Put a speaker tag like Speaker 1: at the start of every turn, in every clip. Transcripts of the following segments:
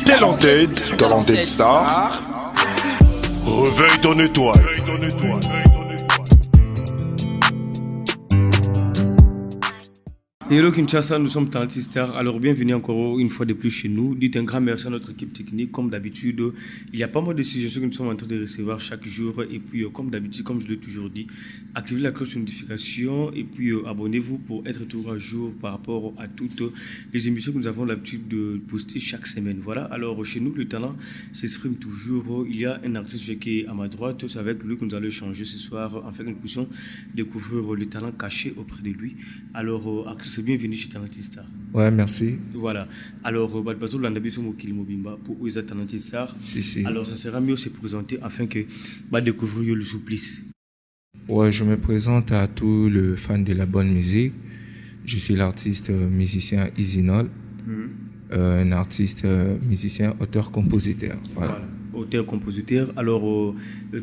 Speaker 1: Talented Star.
Speaker 2: Réveille ton étoile.
Speaker 3: Hello Kinshasa, nous sommes Talented Star. Alors bienvenue encore une fois de plus chez nous. Dites un grand merci à notre équipe technique. Comme d'habitude, il y a pas mal de suggestions que nous sommes en train de recevoir chaque jour. Et puis comme d'habitude, comme je l'ai toujours dit, activez la cloche de notification et puis abonnez-vous pour être toujours à jour par rapport à toutes les émissions que nous avons l'habitude de poster chaque semaine. Voilà, alors chez nous, le talent s'exprime toujours. Il y a un artiste qui est à ma droite. C'est avec lui que nous allons échanger ce soir afin que nous puissions découvrir le talent caché auprès de lui. Alors, artiste, bienvenue chez Talented Star.
Speaker 4: Ouais, merci.
Speaker 3: Voilà. Alors, pour Oisa Talented Star.
Speaker 4: Si.
Speaker 3: Alors, ça sera mieux de se présenter afin que découvrir le supplice.
Speaker 4: Ouais, je me présente à tous les fans de la bonne musique. Je suis l'artiste musicien Isinol, un artiste musicien, auteur, compositeur. Voilà.
Speaker 3: Auteur, compositeur. Alors,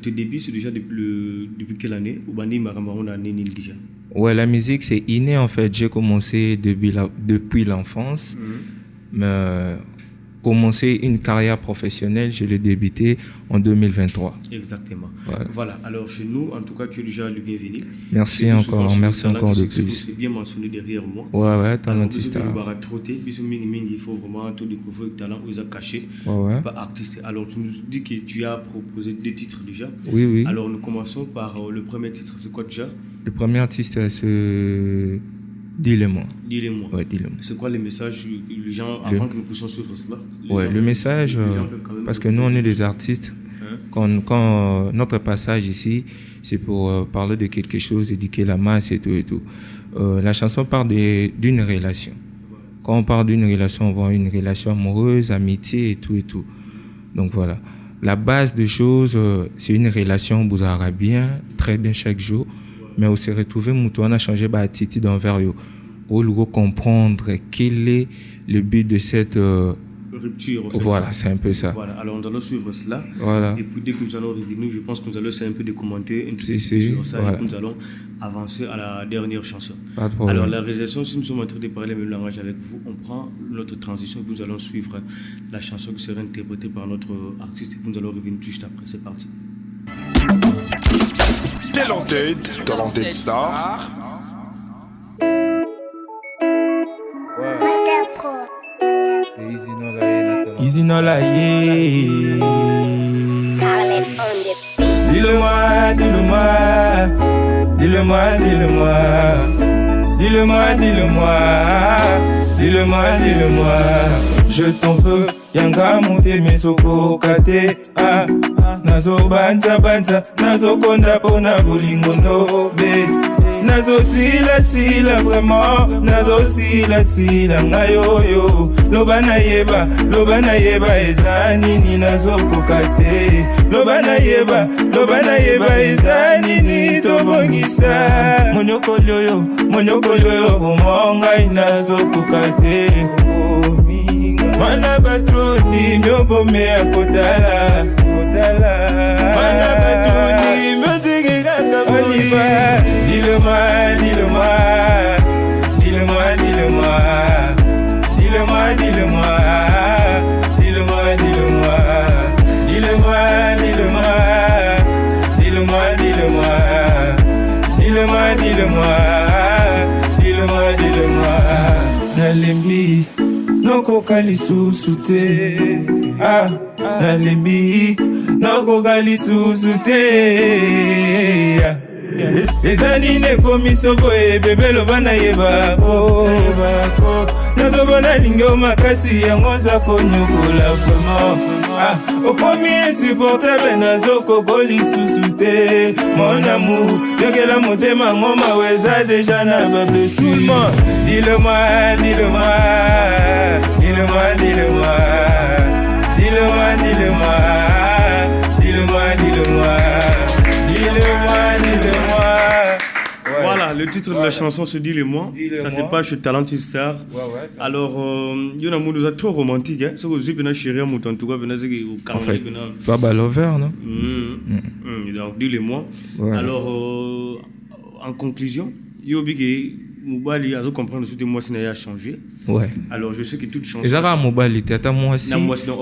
Speaker 3: tes débuts, c'est déjà depuis quelle année? Ou bandi Maramaron année déjà?
Speaker 4: Ouais, la musique, c'est inné en fait. J'ai commencé depuis l'enfance. Mais commencer une carrière professionnelle, je l'ai débuté en 2023.
Speaker 3: Exactement. Voilà. Alors, chez nous, en tout cas, tu es déjà le bienvenu.
Speaker 4: Merci encore de plus.
Speaker 3: C'est bien mentionné derrière moi.
Speaker 4: Ouais, Talented Star.
Speaker 3: Il faut vraiment tout découvrir le talent où ils ont caché.
Speaker 4: Ouais.
Speaker 3: Pas artiste. Alors, tu nous dis que tu as proposé 2 titres déjà.
Speaker 4: Oui.
Speaker 3: Alors, nous commençons par le premier titre. C'est quoi déjà?
Speaker 4: Le premier artiste, c'est Dis-le-moi.
Speaker 3: Dis-le-moi.
Speaker 4: Ouais, dis-le-moi.
Speaker 3: C'est quoi les messages, les gens, avant que nous puissions suivre cela?
Speaker 4: Le message, parce que nous, on est des artistes. Quand notre passage ici, c'est pour parler de quelque chose, éduquer la masse et tout. La chanson parle d'une relation. Quand on parle d'une relation, on voit une relation amoureuse, amitié et tout. Donc voilà. La base des choses, c'est une relation, vous aurez bien, très bien chaque jour. Mais on s'est retrouvé, on a changé d'attitude envers eux. On doit comprendre quel est le but de cette
Speaker 3: rupture. En fait.
Speaker 4: Voilà, c'est un peu ça.
Speaker 3: Voilà, alors nous allons suivre cela.
Speaker 4: Voilà.
Speaker 3: Et puis dès que nous allons revenir, je pense que nous allons essayer un peu de commenter un petit peu sur ça.
Speaker 4: Voilà.
Speaker 3: Et puis nous allons avancer à la dernière chanson.
Speaker 4: Pas de problème.
Speaker 3: Alors la réalisation, si nous sommes en train de parler le même langage avec vous, on prend notre transition et puis nous allons suivre la chanson qui sera interprétée par notre artiste et puis nous allons revenir juste après. C'est parti.
Speaker 1: Talented Star.
Speaker 4: C'est Isinol. Dis-le-moi. Je t'en veux, yanga monte mesoko kate nazo banza nazo konda pona bolingo no be nazo sila vraiment nazo sila ngayoyo lobana yeba ezani ni nazo kokate lobana yeba ezani ni tobongisa monyokoloyo bomonga nazo kokate Mana patroni myobome akotala Mana patroni myozigika kabaliba Dis-le-moi Nalembi Noko kalisusu te nalembi Noko kalisusu te ezali nekomi soko bebe lobana yebako nazobona lingo makasi yango za konyokola vraiment okomi insupportable nazokoko lisusu te mon amour yokela motema ngoma weza deja na bablessure
Speaker 3: Voilà, le titre de la chanson se dit Dis-le-moi. Ça se passe chez Talented Star. Alors, il y a nous a trop romantique. Ce que vous avez chéri, en tout cas,
Speaker 4: en fait, toi, lover, non?
Speaker 3: Donc, Dis-le-moi. Alors, en conclusion, Yobigi, Mobali, à comprendre tout moi, ça n'a changé.
Speaker 4: Ouais.
Speaker 3: Alors, je sais que toute chanson.
Speaker 4: Les arabes Mobali, tu as moi aussi.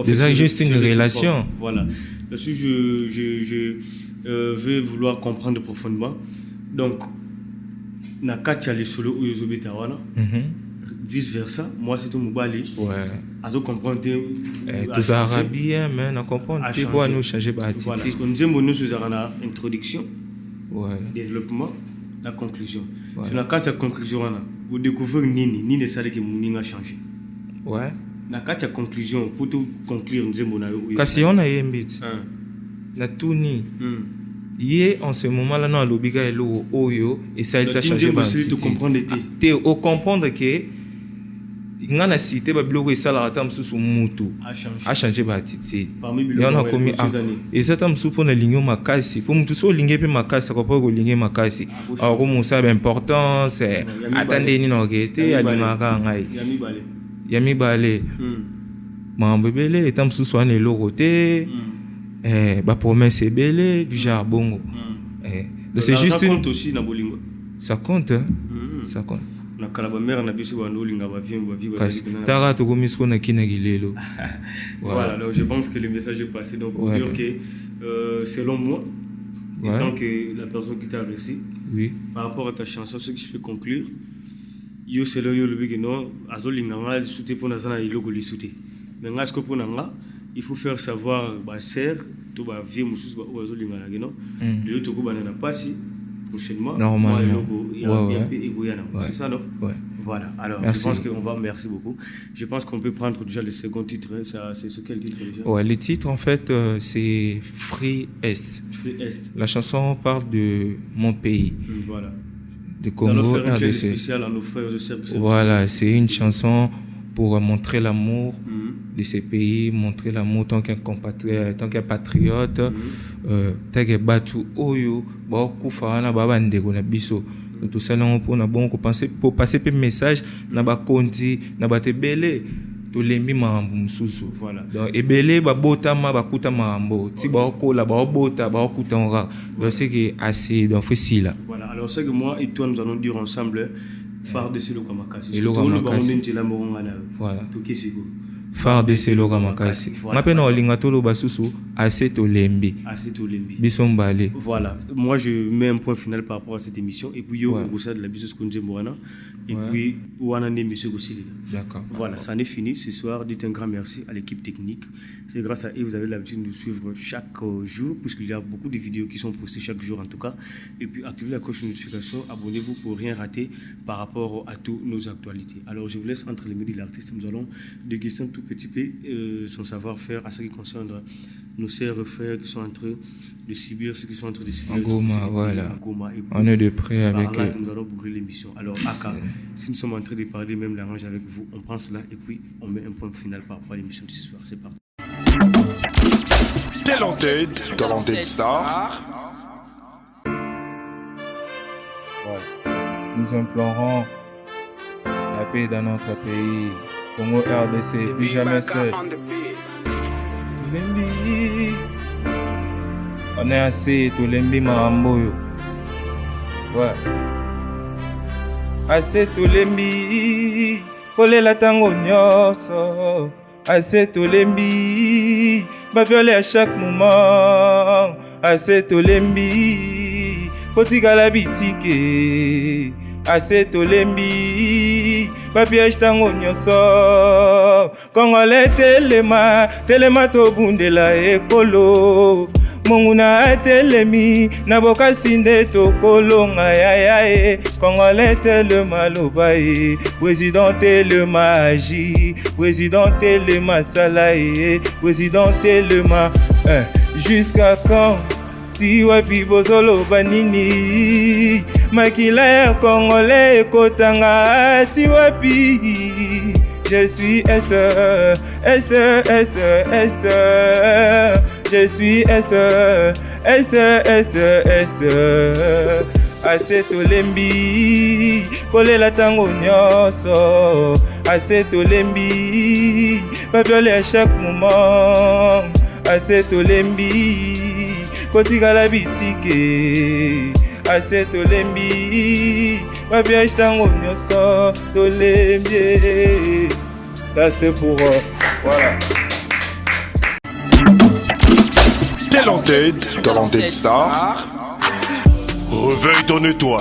Speaker 4: Déjà, juste une relation.
Speaker 3: Voilà. Là-dessus, je vais vouloir comprendre profondément. Donc, Nakatia les solo ou les obétawana. Vice versa, moi c'est tout Mobali.
Speaker 4: Ouais.
Speaker 3: À comprendre.
Speaker 4: Tous arabiens, mais on comprend. Tu vois, nous changer de attitude.
Speaker 3: Voilà. Ce qu'on dit, nous sommes en introduction, développement, la conclusion. Sur la carte de conclusion, vous découvrez Nini, ça que Mouning a changé.
Speaker 4: Ouais.
Speaker 3: La carte de conclusion, pour tout conclure, nous sommes en
Speaker 4: si on a un bit, na tout ni. Hier, en ce moment-là, non, l'obiga est l'eau, oyo, et ça il t'a changé.
Speaker 3: Tu comprends
Speaker 4: tu au comprendre que il a cité bablo et ça la ratam sous mutu a changé ba attitude. Il y en a commis et ça tam sous pour na ligno makasi pour mutu so lingé pe makasi ko pas ko lingé makasi. Alors comme ça l'importance attendez ni no gete alimaka ngai. Yami balé. Mambo belé tam sous so na loroté. Ba promesse est belle du jarbongo. C'est juste
Speaker 3: ça compte aussi na bolingo.
Speaker 4: Ça compte. Ça compte.
Speaker 3: Na kalaba mère na biso ba ndolinga ba vie
Speaker 4: tara to komisko na kina gilelo.
Speaker 3: Voilà, donc je pense que le message est passé donc pour dire que selon moi tant que la personne qui t'a reçu par rapport à ta chanson ce que je peux conclure yo selon yo le big non azolinga nga souté pour na sana iloko li souté mais nga ce que pour nga il faut faire savoir ba serre to ba vie mususu ba azolinga na non le to ko banana pasi prochainement.
Speaker 4: Normalement.
Speaker 3: C'est ça, non? Voilà. Alors, merci. Je pense qu'on va... Merci beaucoup. Je pense qu'on peut prendre déjà le second titre. C'est ce quel titre déjà?
Speaker 4: Ouais, le titre, en fait, c'est Free Est.
Speaker 3: Free Est.
Speaker 4: La chanson parle de mon pays.
Speaker 3: Voilà.
Speaker 4: De Congo,
Speaker 3: RDC. Spécial à nos frères et sœurs.
Speaker 4: Voilà, c'est une chanson pour montrer l'amour de ces pays, montrer l'amour tant qu'un compatriote, tant qu'un patriote, tant qu'un batu oyo, beaucoup fana baba ndeko na biso. Tout ça là pour na bon pour passer pe message na ba konti na ba tebele to lembi mambo mususu.
Speaker 3: Voilà.
Speaker 4: Donc ebele ba botama ba kuta mambo, ti ba kola ba bota ba kuta onra. Donc c'est que assez donc facile là.
Speaker 3: Voilà. Alors c'est que moi et toi nous allons dire ensemble phare de Selo Kamakasi. Et le Kamakasi.
Speaker 4: Voilà. Phare de Selo Kamakasi. Maintenant, Olingatolo Basusu, assez tolembi.
Speaker 3: Assez tolembi.
Speaker 4: Bissombale.
Speaker 3: Voilà. Moi, je mets un point final par rapport à cette émission. Et puis, au sein de la Bissos Kunje Moana. Et puis, Ouanane Monsieur Gossili.
Speaker 4: D'accord.
Speaker 3: Voilà, ça en est fini. Ce soir, dites un grand merci à l'équipe technique. C'est grâce à eux, vous avez l'habitude de nous suivre chaque jour, puisqu'il y a beaucoup de vidéos qui sont postées chaque jour en tout cas. Et puis, activez la cloche de notification. Abonnez-vous pour rien rater par rapport à toutes nos actualités. Alors, je vous laisse entre les mains de l'artiste. Nous allons déguster un tout petit peu son savoir-faire à ce qui concerne nos sœurs et frères qui sont en train de subir ce qu'ils sont en train de subir.
Speaker 4: En Goma, voilà. On est de près avec eux.
Speaker 3: Nous allons boucler l'émission. Alors, Aka, si nous sommes en train de parler même la range avec vous, on prend cela et puis on met un point final par rapport à l'émission de ce soir. C'est parti.
Speaker 1: T'es l'entête dans l'entête star.
Speaker 4: Nous implorons la paix dans notre pays. Congo RDC, plus jamais seul. On est assez, tout l'embi maramboyo. Ouais. Assez tout l'embi, kolela tango nyoso. Assez tout l'embi, ba violer à chaque moment. Assez tout l'embi, kotika la bitike. Assez tolembi ba piège tango nyoso Congolais telema to bundela ekolo Monguna telemi na boka sinde to kolonga ya Congolais telema lobaye président telema agi président telema salaye président telema jusqu'à quand Tiwa bibozolo banini Makila ya Congolais kotanga Tiwapi Je suis Esther Esther Esther Esther Je suis Esther Esther Esther Esther Assez tolembi kolela tango nyoso Assez tolembi ba violer à chaque moment Assez tolembi kotika la bitike ase tolembi babiage tango nyonso tolembi. Ça c'était pour voilà.
Speaker 1: Talented Star.
Speaker 2: Réveille ton étoile.